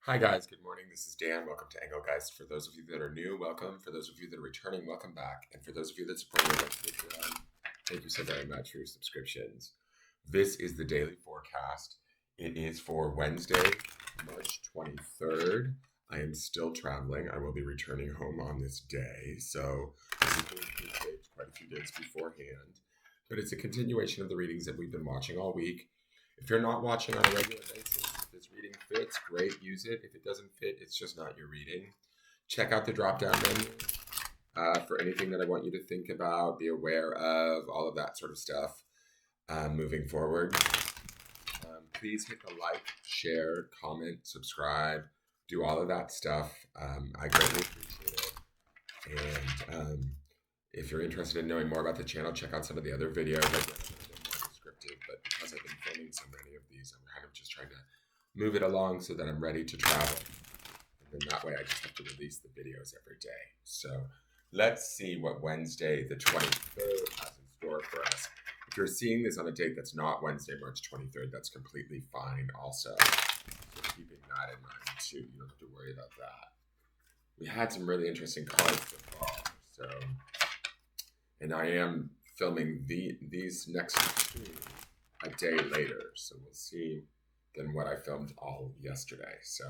Hi guys, good morning. This is Dan. Welcome to Engelgeist. For those of you that are new, welcome. For those of you that are returning, welcome back. And for those of you that support me on Patreon, thank you so very much for your subscriptions. This is the daily forecast. It is for Wednesday, March 23rd. I am still traveling. I will be returning home on this day. So this is going to be taped quite a few days beforehand. But it's a continuation of the readings that we've been watching all week. If you're not watching on a regular basis, if this reading fits, great, use it. If it doesn't fit, it's just not your reading. Check out the drop-down menu for anything that I want you to think about, be aware of, all of that sort of stuff moving forward. Please hit the like, share, comment, subscribe, do all of that stuff. I greatly appreciate it. And if you're interested in knowing more about the channel, check out some of the other videos. But because I've been filming so many of these, I'm kind of just trying to move it along so that I'm ready to travel. And then that way I just have to release the videos every day. So let's see what Wednesday the 23rd has in store for us. If you're seeing this on a date that's not Wednesday, March 23rd, that's completely fine also. So keeping that in mind too. You don't have to worry about that. We had some really interesting cards so far. So, and I am filming these next two a day later, so we'll see than what I filmed all yesterday. So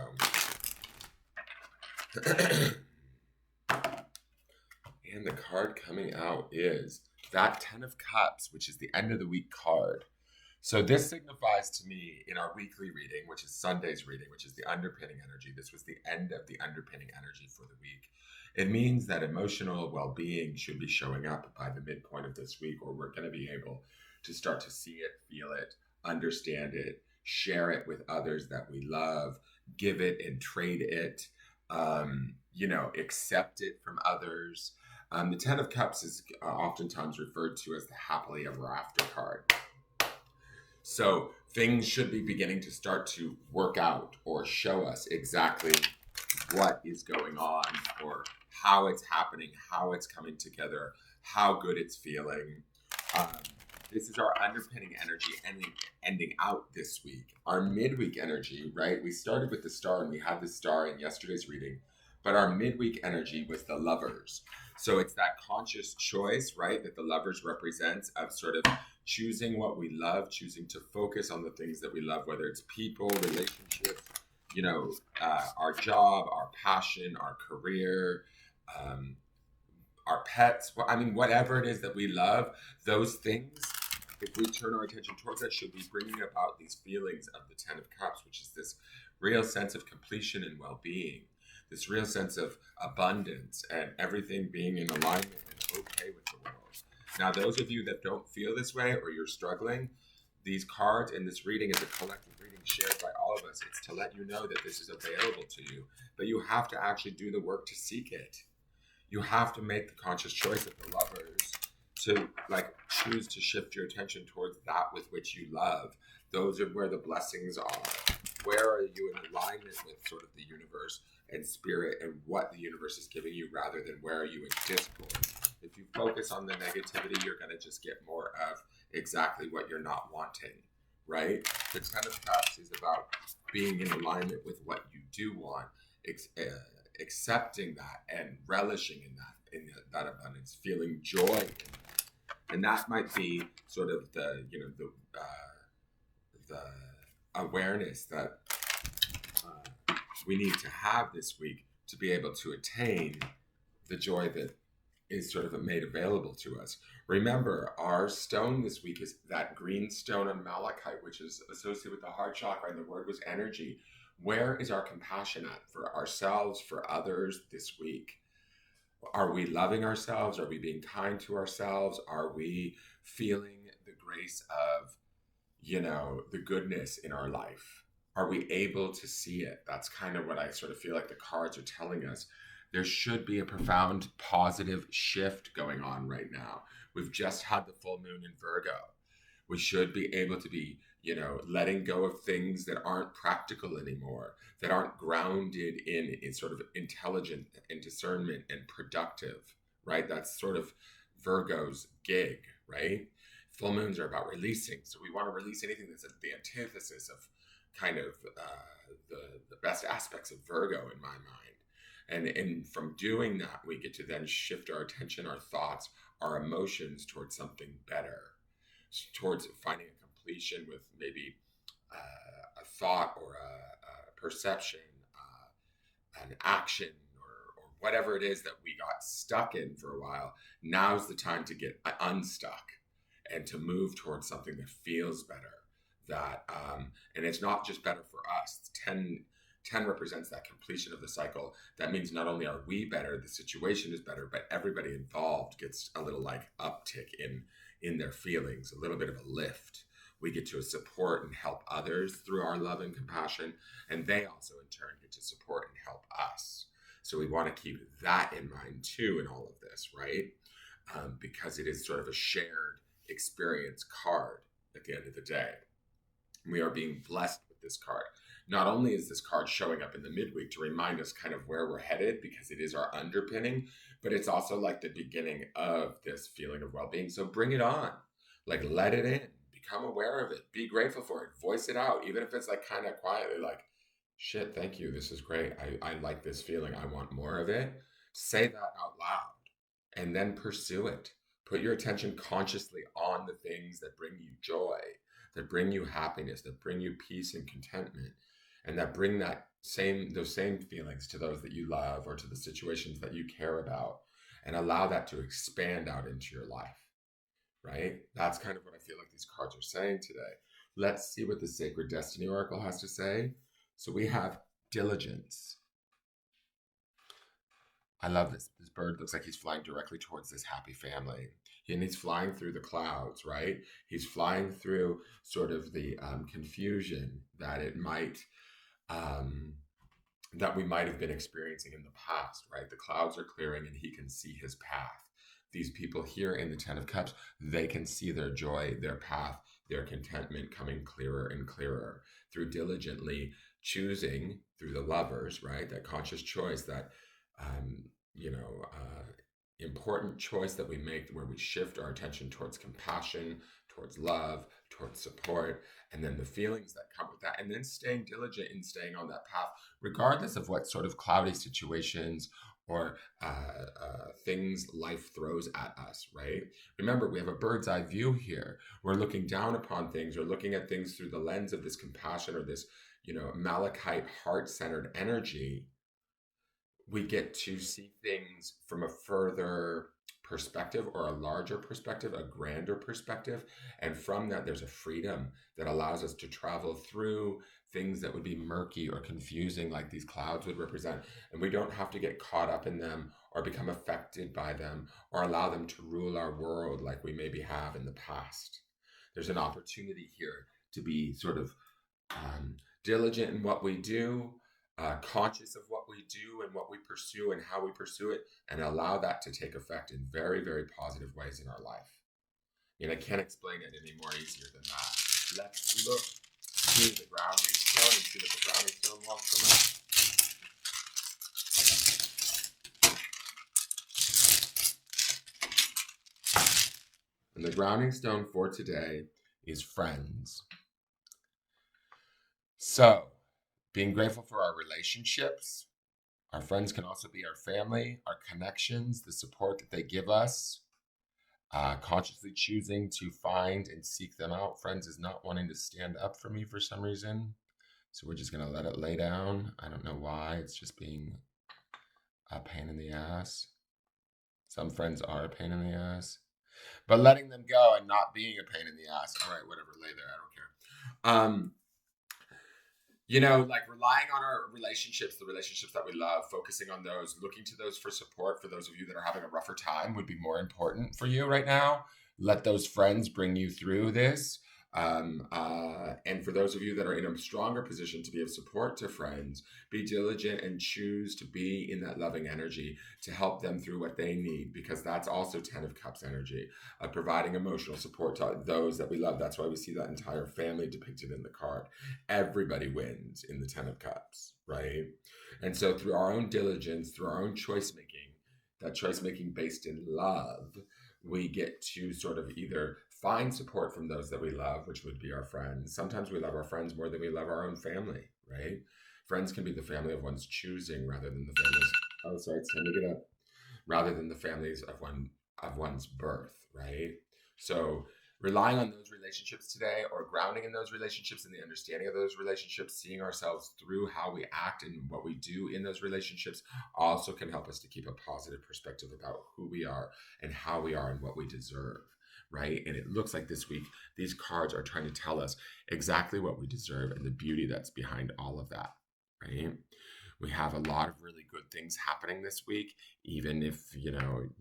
and the card coming out is that 10 of Cups, which is the end of the week card. So this signifies to me in our weekly reading, which is Sunday's reading, which is the underpinning energy. This was the end of the underpinning energy for the week. It means that emotional well-being should be showing up by the midpoint of this week, or we're going to be able to start to see it, feel it, understand it, share it with others that we love, give it and trade it, accept it from others. The 10 of Cups is oftentimes referred to as the happily ever after card. So things should be beginning to start to work out or show us exactly what is going on or how it's happening, how it's coming together, how good it's feeling. This is our underpinning energy ending out this week. Our midweek energy, right? We started with the star and we had the star in yesterday's reading, but our midweek energy was the lovers. So it's that conscious choice, right, that the lovers represents of sort of choosing what we love, choosing to focus on the things that we love, whether it's people, relationships, our job, our passion, our career, our pets. I mean, whatever it is that we love, those things, if we turn our attention towards that, should be bringing about these feelings of the 10 of Cups, which is this real sense of completion and well-being, this real sense of abundance and everything being in alignment and okay with the world. Now, those of you that don't feel this way or you're struggling, these cards and this reading is a collective reading shared by all of us. It's to let you know that this is available to you, but you have to actually do the work to seek it. You have to make the conscious choice of the lovers to choose to shift your attention towards that with which you love. Those are where the blessings are. Where are you in alignment with sort of the universe and spirit and what the universe is giving you, rather than where are you in discord? If you focus on the negativity, you're going to just get more of exactly what you're not wanting, right? The 10 of Cups is about being in alignment with what you do want, accepting that and relishing in that abundance, feeling joy in that. And that might be sort of the awareness that we need to have this week to be able to attain the joy that is sort of made available to us. Remember, our stone this week is that green stone on malachite, which is associated with the heart chakra, and the word was energy. Where is our compassion at for ourselves, for others this week? Are we loving ourselves? Are we being kind to ourselves? Are we feeling the grace of, the goodness in our life? Are we able to see it? That's kind of what I sort of feel like the cards are telling us. There should be a profound positive shift going on right now. We've just had the full moon in Virgo. We should be able to be, letting go of things that aren't practical anymore, that aren't grounded in sort of intelligent and discernment and productive, right? That's sort of Virgo's gig, right? Full moons are about releasing. So we want to release anything that's at the antithesis of kind of the best aspects of Virgo in my mind. And from doing that, we get to then shift our attention, our thoughts, our emotions towards something better, towards finding a completion with maybe a thought or a perception, an action, or whatever it is that we got stuck in for a while. Now's the time to get unstuck and to move towards something that feels better. That and it's not just better for us. 10 represents that completion of the cycle. That means not only are we better, the situation is better, but everybody involved gets a little like uptick in their feelings, a little bit of a lift. We get to support and help others through our love and compassion, and they also in turn get to support and help us. So we want to keep that in mind too in all of this, right? Because it is sort of a shared experience card at the end of the day. We are being blessed with this card. Not only is this card showing up in the midweek to remind us kind of where we're headed, because it is our underpinning, but it's also like the beginning of this feeling of well-being. So bring it on. Like, let it in. Become aware of it. Be grateful for it. Voice it out. Even if it's like kind of quietly like, shit, thank you. This is great. I like this feeling. I want more of it. Say that out loud and then pursue it. Put your attention consciously on the things that bring you joy, that bring you happiness, that bring you peace and contentment, and that bring those same feelings to those that you love or to the situations that you care about, and allow that to expand out into your life, right? That's kind of what I feel like these cards are saying today. Let's see what the Sacred Destiny Oracle has to say. So we have diligence. I love this. This bird looks like he's flying directly towards this happy family. And he's flying through the clouds, right? He's flying through sort of the confusion that it might, that we might have been experiencing in the past, right? The clouds are clearing and he can see his path. These people here in the 10 of Cups, they can see their joy, their path, their contentment coming clearer and clearer through diligently choosing through the lovers, right? That conscious choice, that, important choice that we make where we shift our attention towards compassion, towards love, towards support, and then the feelings that come with that, and then staying diligent in staying on that path, regardless of what sort of cloudy situations or things life throws at us, right? Remember, we have a bird's eye view here. We're looking down upon things, or looking at things through the lens of this compassion or this, Malachite heart-centered energy. We get to see things from a further perspective, or a larger perspective, a grander perspective. And from that, there's a freedom that allows us to travel through things that would be murky or confusing, like these clouds would represent. And we don't have to get caught up in them or become affected by them or allow them to rule our world like we maybe have in the past. There's an opportunity here to be sort of diligent in what we do, conscious of what we do and what we pursue and how we pursue it, and allow that to take effect in very, very positive ways in our life. I can't explain it any more easier than that. Let's look to the grounding stone and see what the grounding stone wants from us. And the grounding stone for today is friends. So, being grateful for our relationships. Our friends can also be our family, our connections, the support that they give us. Consciously choosing to find and seek them out. Friends is not wanting to stand up for me for some reason. So we're just going to let it lay down. I don't know why. It's just being a pain in the ass. Some friends are a pain in the ass. But letting them go and not being a pain in the ass. All right, whatever, lay there. I don't care. Like relying on our relationships, the relationships that we love, focusing on those, looking to those for support. For those of you that are having a rougher time, would be more important for you right now. Let those friends bring you through this. And for those of you that are in a stronger position to be of support to friends, be diligent and choose to be in that loving energy to help them through what they need, because that's also 10 of Cups energy, providing emotional support to those that we love. That's why we see that entire family depicted in the card. Everybody wins in the 10 of Cups, right? And so through our own diligence, through our own choice making, that choice making based in love, we get to sort of either find support from those that we love, which would be our friends. Sometimes we love our friends more than we love our own family, right? Friends can be the family of one's choosing rather than the families. Oh, sorry, it's time to get up. Rather than the families of one's birth, right? So relying on those relationships today, or grounding in those relationships and the understanding of those relationships, seeing ourselves through how we act and what we do in those relationships, also can help us to keep a positive perspective about who we are and how we are and what we deserve, right? And it looks like this week these cards are trying to tell us exactly what we deserve and the beauty that's behind all of that, right? We have a lot of really good things happening this week. Even if, you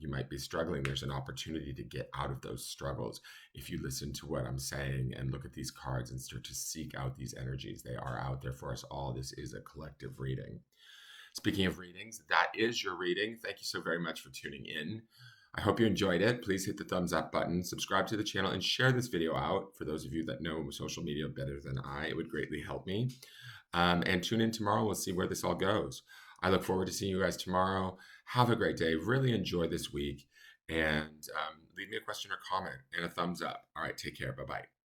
might be struggling, there's an opportunity to get out of those struggles if you listen to what I'm saying and look at these cards and start to seek out these energies. They are out there for us all. This is a collective reading. Speaking of readings, that is your reading. Thank you so very much for tuning in. I hope you enjoyed it. Please hit the thumbs up button, subscribe to the channel, and share this video out. For those of you that know social media better than I, it would greatly help me. And tune in tomorrow. We'll see where this all goes. I look forward to seeing you guys tomorrow. Have a great day. Really enjoy this week. And leave me a question or comment and a thumbs up. All right, take care. Bye-bye.